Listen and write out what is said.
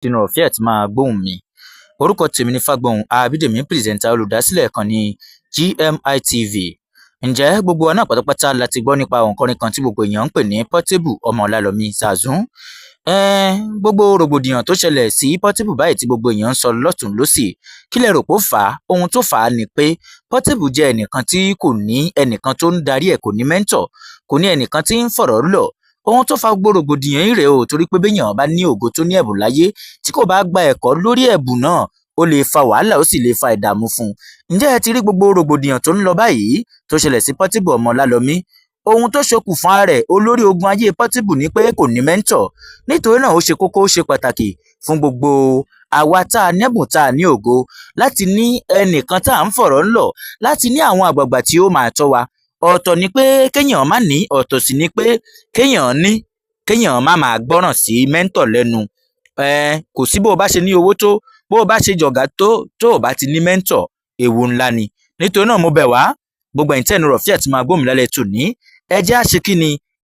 sínú ọ̀fẹ́ àti máa gbóhùn mi. Orúkọ tèmi ni Fágbóhùn Abídèmí, pírẹsẹ̀ntà olùdásílẹ̀ ìkànnì GMI TV. Ǹjẹ́ gbogbo wa náà pátápátá la ti gbọ́ nípa òǹkọrin kan tí gbogbo èèyàn ń pè ní Portable ọmọ Ọlálọ́mí Zazu. Gbogbo rògbòdìyàn tó ṣẹlẹ̀ sí Portable báyìí tí gbogbo èèyàn ń sọ lọ́tùn lósì, kí lẹ rò pé ó fà á? Ohun tó fà á ni pé Portable jẹ́ ẹnìkan tí kò ní ẹnìkan tó ń darí ẹ̀, kò ní mẹ́ńtọ̀, kò ní ẹnìkan tí ń fọ̀rọ̀ lọ̀. Ohun tó fa gbogbo rògbòdìyàn yìí rèé o, torí pé béèyàn bá ní ògo tó ní ẹ̀bùn láyé tí kò bá gba ẹ̀kọ́ lórí ẹ̀bùn náà, ó lè fa wàhálà, ó sì lè fa ìdààmú fún un. Ǹjẹ́ ẹ ti rí gbogbo rògbòdìyàn tó ń lọ báyìí tó ṣẹlẹ̀ sí Portable ọmọ Ọlálọ́mí? Ohun tó ṣokùnfà rẹ̀, olórí ogun ayé Portable ni pé kò ní mẹ́ńtọ̀. Nítorí náà ó ṣe kókó, ó ṣe pàtàkì fún gbogbo àwa tá a nẹ́bùn, tá a ní ògo, láti ní ẹnìkan tá à ń fọ̀rọ̀ lọ̀, láti ní àwọn àgbààgbà tí ó máa tọ́ wa. Ọ̀tọ̀ ni pé kéèyàn má ní, ọ̀tọ̀ sì ni pé kéèyàn ní, kéèyàn má máa gbọ́ràn sí mẹ́ńtọ̀ lẹ́nu. Kò sí bó o bá ṣe ní owó tó, bó o bá ṣe jọ̀gá tó o bá ti ní mẹ́ńtọ̀, ewu ńlá ni. Nítorí náà mo bẹ̀ wá, gbogbo ẹ̀yin tẹ́nu rọ̀ fí àti máa gbóhùn mi lálẹ́ tòní, ẹ jẹ́ á ṣe kí ni?